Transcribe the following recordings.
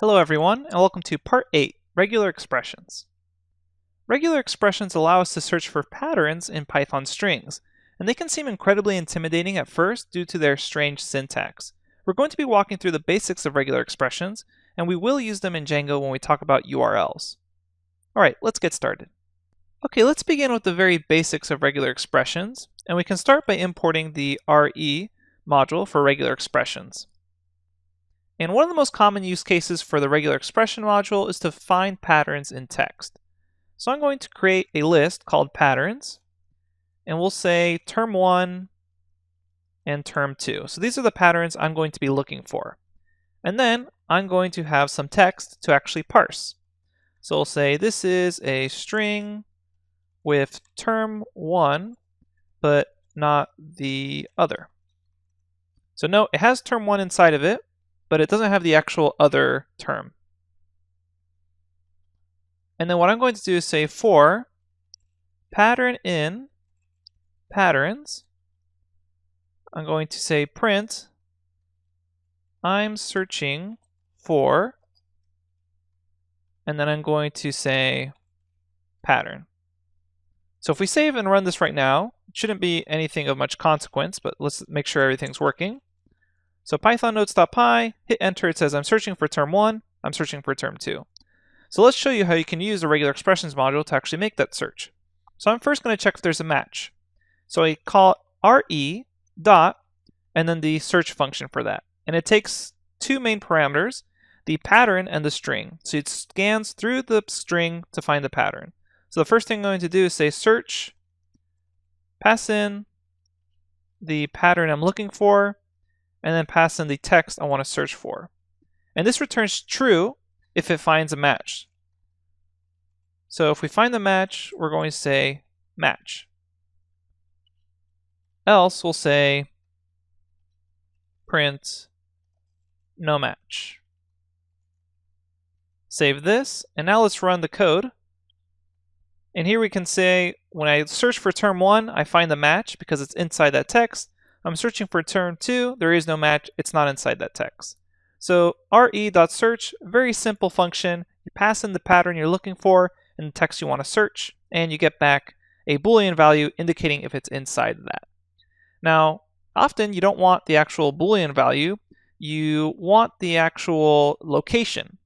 Hello everyone, and welcome to Part 8, Regular Expressions. Regular expressions allow us to search for patterns in Python strings, and they can seem incredibly intimidating at first due to their strange syntax. We're going to be walking through the basics of regular expressions, and we will use them in Django when we talk about URLs. Alright, let's get started. Okay, let's begin with the very basics of regular expressions, and we can start by importing the RE module for regular expressions. And one of the most common use cases for the regular expression module is to find patterns in text. So I'm going to create a list called patterns, and we'll say term 1 and term 2. So these are the patterns I'm going to be looking for. And then I'm going to have some text to actually parse. So we'll say this is a string with term 1, but not the other. So note, it has term 1 inside of it, but it doesn't have the actual other term. And then what I'm going to do is say for pattern in patterns, I'm going to say print I'm searching for, and then I'm going to say pattern. So if we save and run this right now, it shouldn't be anything of much consequence, but let's make sure everything's working. So Python notes.py, hit enter, it says I'm searching for term 1, I'm searching for term 2. So let's show you how you can use the regular expressions module to actually make that search. So I'm first going to check if there's a match. So I call re dot and then the search function for that. And it takes two main parameters, the pattern and the string. So it scans through the string to find the pattern. So the first thing I'm going to do is say search, pass in the pattern I'm looking for, and then pass in the text I want to search for. And this returns true if it finds a match. So if we find the match, we're going to say match. Else we'll say print no match. Save this, and now let's run the code. And here we can say when I search for term 1, I find the match because it's inside that text. I'm searching for term 2, there is no match, it's not inside that text. So re.search, very simple function. You pass in the pattern you're looking for in the text you want to search, and you get back a Boolean value indicating if it's inside that. Now, often you don't want the actual Boolean value, you want the actual location.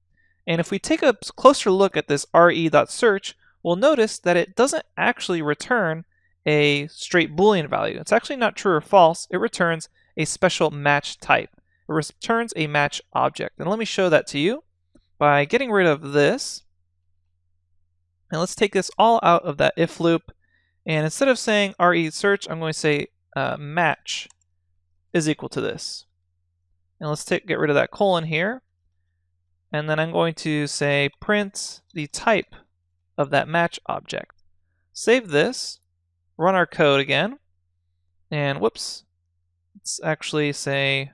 And if we take a closer look at this re.search, we'll notice that it doesn't actually return a straight Boolean value. It's actually not true or false. It returns a special match type. It returns a match object. And let me show that to you by getting rid of this. And let's take this all out of that if loop. And instead of saying re.search, I'm going to say match is equal to this. And let's get rid of that colon here. And then I'm going to say print the type of that match object. Save this, run our code again, and whoops, let's actually say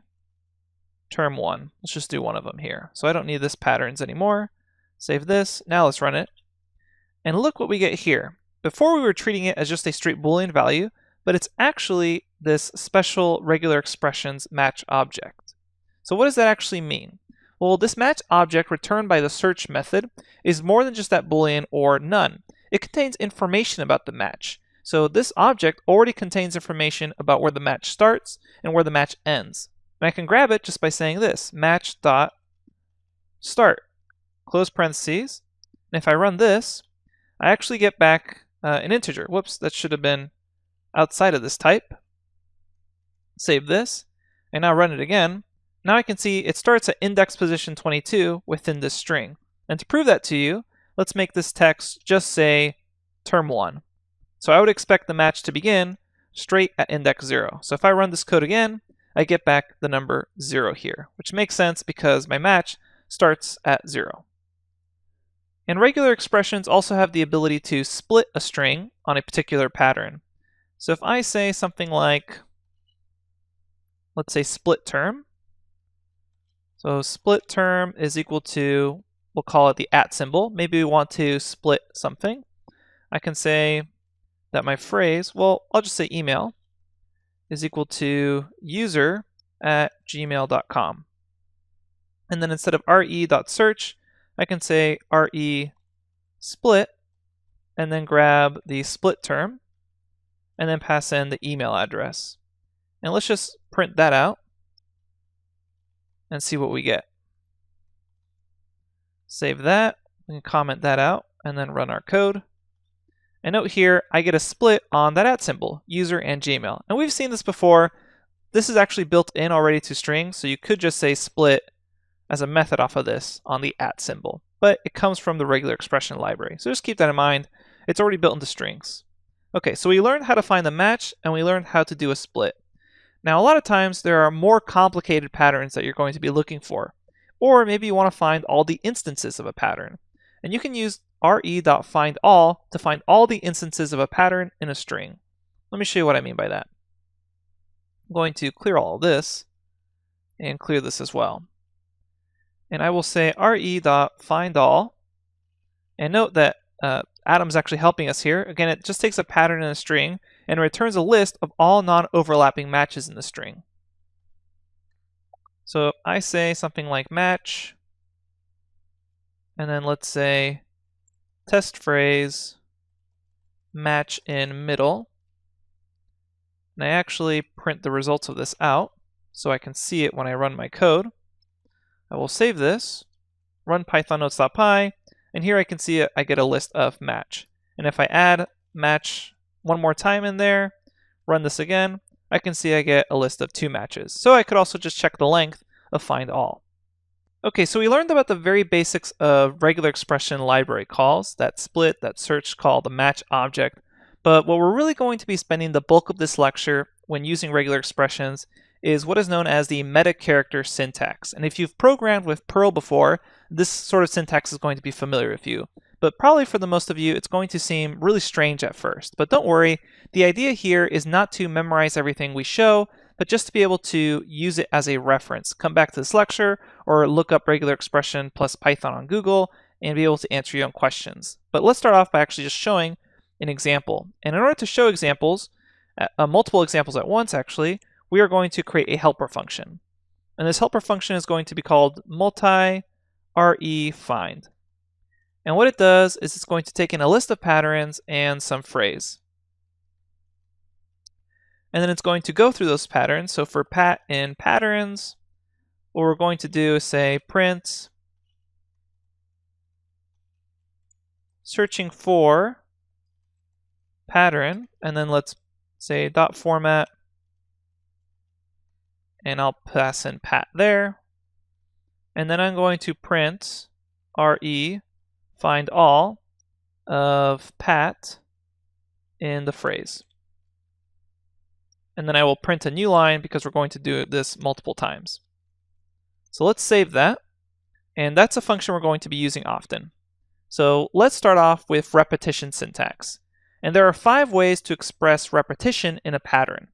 term 1. Let's just do one of them here. So I don't need this patterns anymore. Save this, now let's run it. And look what we get here. Before we were treating it as just a straight Boolean value, but it's actually this special regular expressions match object. So what does that actually mean? Well, this match object returned by the search method is more than just that Boolean or none. It contains information about the match. So this object already contains information about where the match starts and where the match ends. And I can grab it just by saying this, match.start, close parentheses. And if I run this, I actually get back an integer. Whoops, that should have been outside of this type. Save this, and now run it again. Now I can see it starts at index position 22 within this string. And to prove that to you, let's make this text just say term 1. So I would expect the match to begin straight at index 0. So if I run this code again, I get back the number 0 here, which makes sense because my match starts at 0. And regular expressions also have the ability to split a string on a particular pattern. So if I say something like, let's say split term, so split term is equal to, we'll call it the @ symbol. Maybe we want to split something. I can say that my phrase, well, I'll just say email, is equal to user@gmail.com. And then instead of re.search, I can say re split, and then grab the split term, and then pass in the email address. And let's just print that out and see what we get. Save that, we can comment that out, and then run our code. And note here, I get a split on that @ symbol, user and Gmail. And we've seen this before. This is actually built in already to strings, so you could just say split as a method off of this on the @ symbol. But it comes from the regular expression library. So just keep that in mind. It's already built into strings. Okay, so we learned how to find the match, and we learned how to do a split. Now, a lot of times there are more complicated patterns that you're going to be looking for. Or maybe you want to find all the instances of a pattern. And you can use re.findAll to find all the instances of a pattern in a string. Let me show you what I mean by that. I'm going to clear all of this and clear this as well. And I will say re.findAll. And note that Adam's actually helping us here. Again, it just takes a pattern in a string and returns a list of all non-overlapping matches in the string. So I say something like match, and then let's say test phrase match in middle. And I actually print the results of this out so I can see it when I run my code. I will save this, run python notes.py, and here I can see I get a list of match. And if I add match one more time in there, run this again, I can see I get a list of 2 matches. So I could also just check the length of find all. Okay, so we learned about the very basics of regular expression library calls, that split, that search call, the match object. But what we're really going to be spending the bulk of this lecture when using regular expressions is what is known as the meta character syntax. And if you've programmed with Perl before, this sort of syntax is going to be familiar with you. But probably for the most of you, it's going to seem really strange at first. But don't worry, the idea here is not to memorize everything we show, but just to be able to use it as a reference. Come back to this lecture or look up regular expression plus Python on Google and be able to answer your own questions. But let's start off by actually just showing an example. And in order to show examples, multiple examples at once actually, we are going to create a helper function. And this helper function is going to be called multi-re-find. And what it does is it's going to take in a list of patterns and some phrase. And then it's going to go through those patterns. So for in patterns, what we're going to do is say print searching for pattern, and then let's say dot format, and I'll pass in pat there. And then I'm going to print re find all of pat in the phrase. And then I will print a new line because we're going to do this multiple times. So let's save that. And that's a function we're going to be using often. So let's start off with repetition syntax. And there are 5 ways to express repetition in a pattern.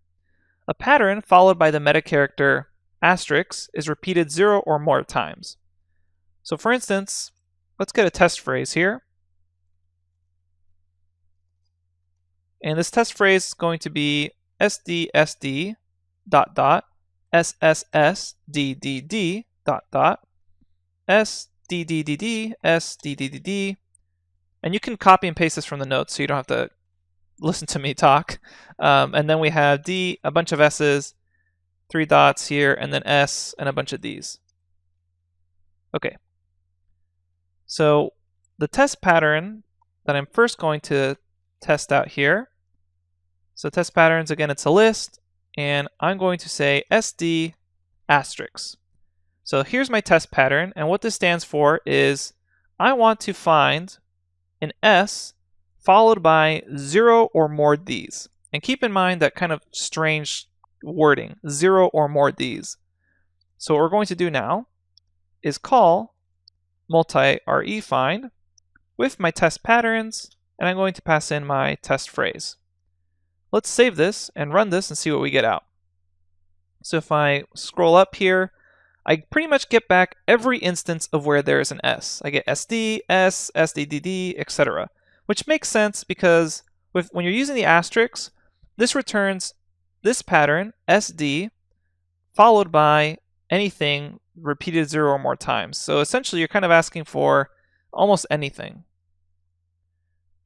A pattern followed by the meta character asterisk is repeated 0 or more times. So for instance, let's get a test phrase here. And this test phrase is going to be sdsd ... sssddd ... sddd sddd. And you can copy and paste this from the notes so you don't have to listen to me talk. And then we have D, a bunch of S's, 3 dots here, and then S, and a bunch of D's. Okay. So the test pattern that I'm first going to test out here. So test patterns, again, it's a list, and I'm going to say SD asterisk. So here's my test pattern, and what this stands for is I want to find an S followed by 0 or more Ds. And keep in mind that kind of strange wording, 0 or more Ds. So what we're going to do now is call multi-re-find with my test patterns, and I'm going to pass in my test phrase. Let's save this and run this and see what we get out. So if I scroll up here, I pretty much get back every instance of where there is an S. I get SD, S, SDDD, etc. Which makes sense because when you're using the asterisk, this returns this pattern, SD, followed by anything repeated 0 or more times. So essentially, you're kind of asking for almost anything.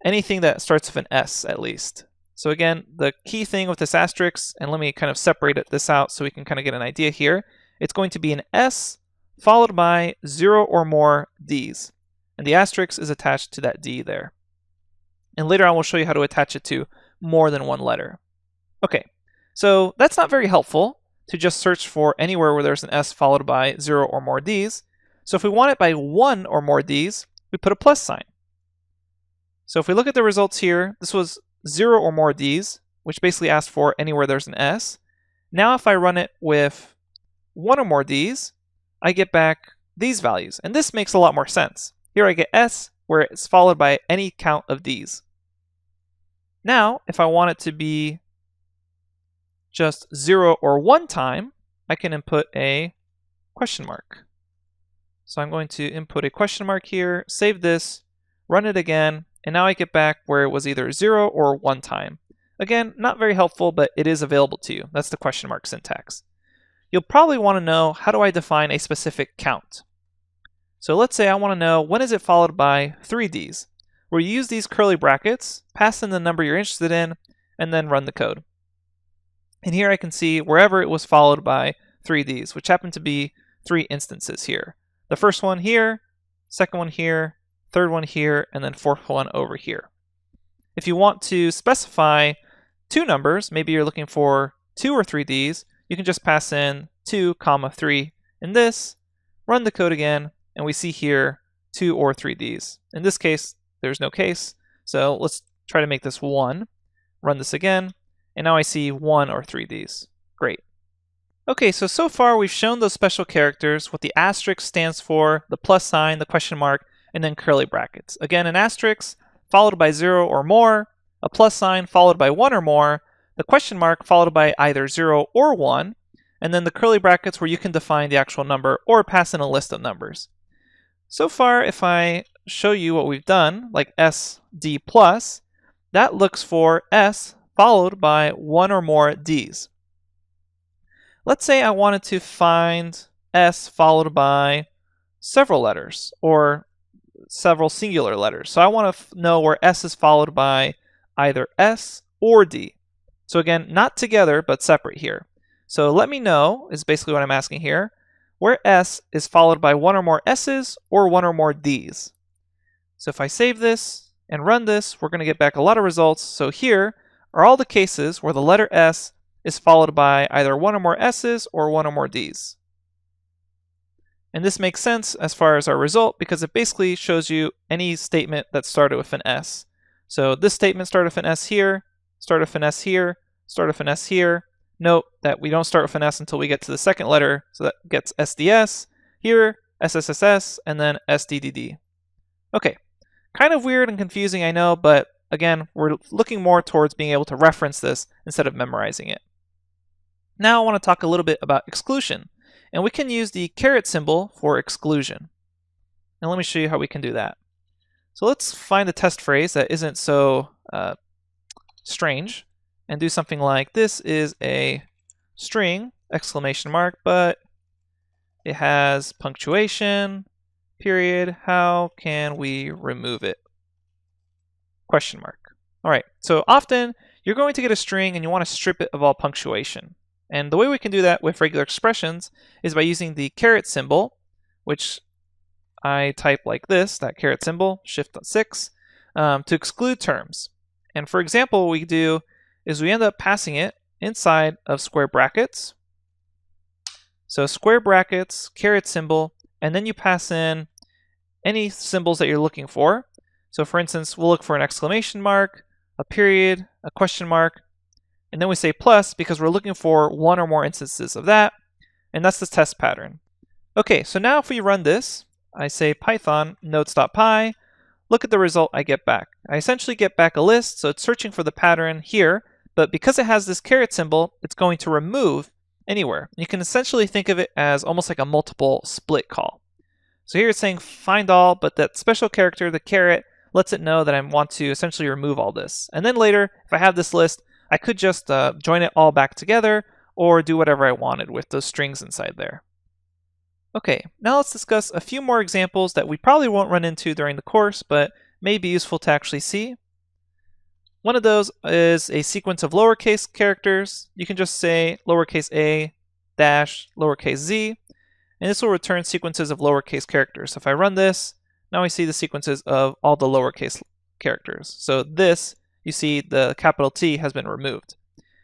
Anything that starts with an S, at least. So again, the key thing with this asterisk, and let me kind of separate this out so we can kind of get an idea here. It's going to be an S followed by 0 or more Ds. And the asterisk is attached to that D there. And later on, we'll show you how to attach it to more than one letter. Okay, so that's not very helpful to just search for anywhere where there's an S followed by 0 or more Ds. So if we want it by 1 or more Ds, we put a plus sign. So if we look at the results here, this was 0 or more Ds, which basically asked for anywhere there's an S. Now if I run it with 1 or more Ds, I get back these values. And this makes a lot more sense. Here I get S, where it's followed by any count of Ds. Now, if I want it to be just 0 or 1 time, I can input a question mark. So I'm going to input a question mark here, save this, run it again, and now I get back where it was either 0 or 1 time. Again, not very helpful, but it is available to you. That's the question mark syntax. You'll probably want to know, how do I define a specific count? So let's say I want to know, when is it followed by 3 Ds? Where you use these curly brackets, pass in the number you're interested in, and then run the code. And here I can see wherever it was followed by 3 Ds, which happen to be 3 instances here. The first one here, second one here, third one here, and then fourth one over here. If you want to specify 2 numbers, maybe you're looking for 2 or 3 Ds, you can just pass in 2, 3 in this, run the code again, and we see here 2 or 3 Ds. In this case, there's no case, so let's try to make this 1. Run this again, and now I see 1 or 3 Ds. Great. Okay, so far we've shown those special characters, what the asterisk stands for, the plus sign, the question mark, and then curly brackets. Again, an asterisk followed by 0 or more, a plus sign followed by 1 or more, the question mark followed by either 0 or 1, and then the curly brackets where you can define the actual number or pass in a list of numbers. So far, if I show you what we've done, like SD+, that looks for S followed by 1 or more Ds. Let's say I wanted to find S followed by several letters, or several singular letters. So I want to know where S is followed by either S or D. So again, not together, but separate here. So let me know, is basically what I'm asking here, where S is followed by 1 or more S's or 1 or more D's. So if I save this and run this, we're going to get back a lot of results. So here are all the cases where the letter S is followed by either 1 or more S's or 1 or more D's. And this makes sense as far as our result because it basically shows you any statement that started with an S. So this statement started with an S here, started with an S here, started with an S here. Note that we don't start with an S until we get to the second letter, so that gets SDS, here, SSSS, and then SDDD. Okay, kind of weird and confusing, I know, but again, we're looking more towards being able to reference this instead of memorizing it. Now I want to talk a little bit about exclusion, and we can use the caret symbol for exclusion. And let me show you how we can do that. So let's find a test phrase that isn't so strange, and do something like, this is a string, exclamation mark, but it has punctuation, period, how can we remove it? Question mark. All right, so often you're going to get a string and you want to strip it of all punctuation. And the way we can do that with regular expressions is by using the caret symbol, which I type like this, that caret symbol, Shift+6, to exclude terms. And for example, what we do is we end up passing it inside of square brackets. So square brackets, caret symbol, and then you pass in any symbols that you're looking for. So for instance, we'll look for an exclamation mark, a period, a question mark, and then we say plus because we're looking for 1 or more instances of that, and that's the test pattern. Okay, so now if we run this, I say python notes.py, look at the result I get back. I essentially get back a list, so it's searching for the pattern here, but because it has this caret symbol, it's going to remove anywhere. You can essentially think of it as almost like a multiple split call. So here it's saying find all, but that special character, the caret, lets it know that I want to essentially remove all this. And then later, if I have this list, I could just join it all back together or do whatever I wanted with those strings inside there. Okay, now let's discuss a few more examples that we probably won't run into during the course, but may be useful to actually see. One of those is a sequence of lowercase characters. You can just say lowercase a dash lowercase z, and this will return sequences of lowercase characters. So if I run this, now I see the sequences of all the lowercase characters. So this, you see the capital T has been removed.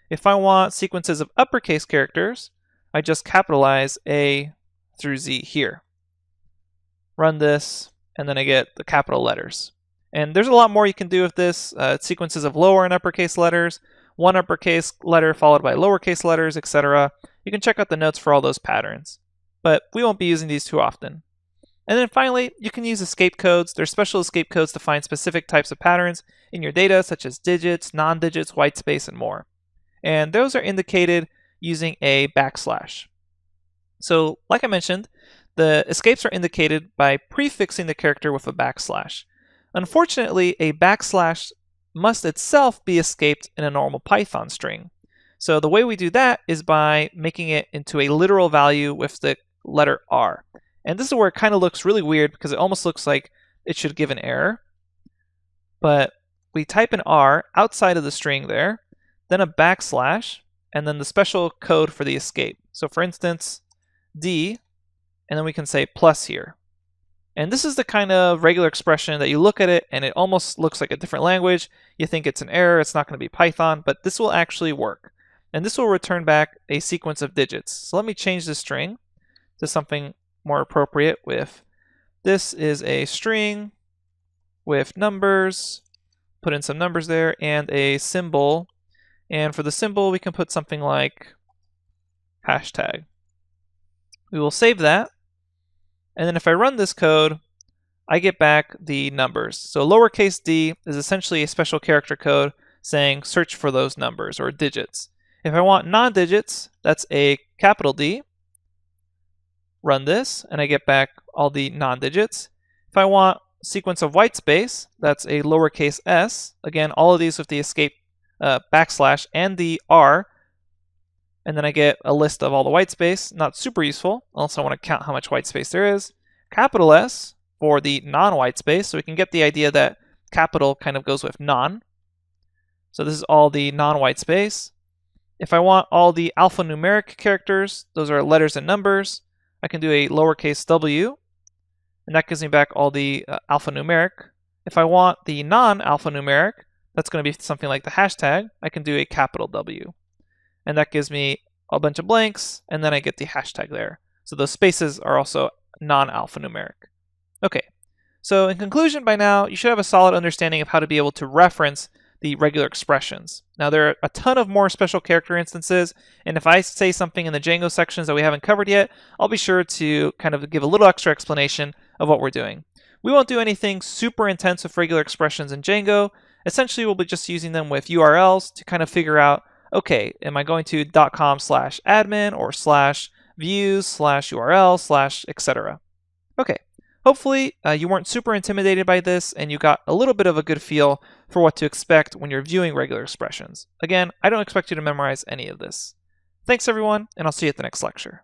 If I want sequences of uppercase characters, I just capitalize A through Z here. Run this, and then I get the capital letters. And there's a lot more you can do with this. Sequences of lower and uppercase letters, one uppercase letter followed by lowercase letters, etc. You can check out the notes for all those patterns. But we won't be using these too often. And then finally, you can use escape codes. There's special escape codes to find specific types of patterns in your data, such as digits, non-digits, whitespace, and more. And those are indicated using a backslash. So, like I mentioned, the escapes are indicated by prefixing the character with a backslash. Unfortunately, a backslash must itself be escaped in a normal Python string. So the way we do that is by making it into a literal value with the letter R. And this is where it kind of looks really weird because it almost looks like it should give an error. But we type an R outside of the string there, then a backslash, and then the special code for the escape. So for instance, D, and then we can say plus here. And this is the kind of regular expression that you look at it and it almost looks like a different language. You think it's an error, it's not going to be Python, but this will actually work. And this will return back a sequence of digits. So let me change the string to something more appropriate with, this is a string with numbers, put in some numbers there, and a symbol. And for the symbol, we can put something like hashtag. We will save that. And then if I run this code, I get back the numbers. So lowercase d is essentially a special character code saying search for those numbers or digits. If I want non-digits, that's a capital D. Run this, and I get back all the non-digits. If I want sequence of whitespace, that's a lowercase s. Again, all of these with the escape backslash and the R. And then I get a list of all the whitespace. Not super useful, unless I want to count how much whitespace there is. Capital S for the non-whitespace, so we can get the idea that capital kind of goes with non. So this is all the non-whitespace. If I want all the alphanumeric characters, those are letters and numbers, I can do a lowercase w, and that gives me back all the alphanumeric. If I want the non-alphanumeric, that's going to be something like the hashtag, I can do a capital W. And that gives me a bunch of blanks, and then I get the hashtag there. So those spaces are also non-alphanumeric. Okay, so in conclusion, by now, you should have a solid understanding of how to be able to reference the regular expressions. Now, there are a ton of more special character instances, and if I say something in the Django sections that we haven't covered yet, I'll be sure to kind of give a little extra explanation of what we're doing. We won't do anything super intense with regular expressions in Django. Essentially, we'll be just using them with URLs to kind of figure out, okay, am I going to .com/admin or /views/URL/ etc. Okay, hopefully you weren't super intimidated by this and you got a little bit of a good feel for what to expect when you're viewing regular expressions. Again, I don't expect you to memorize any of this. Thanks everyone, and I'll see you at the next lecture.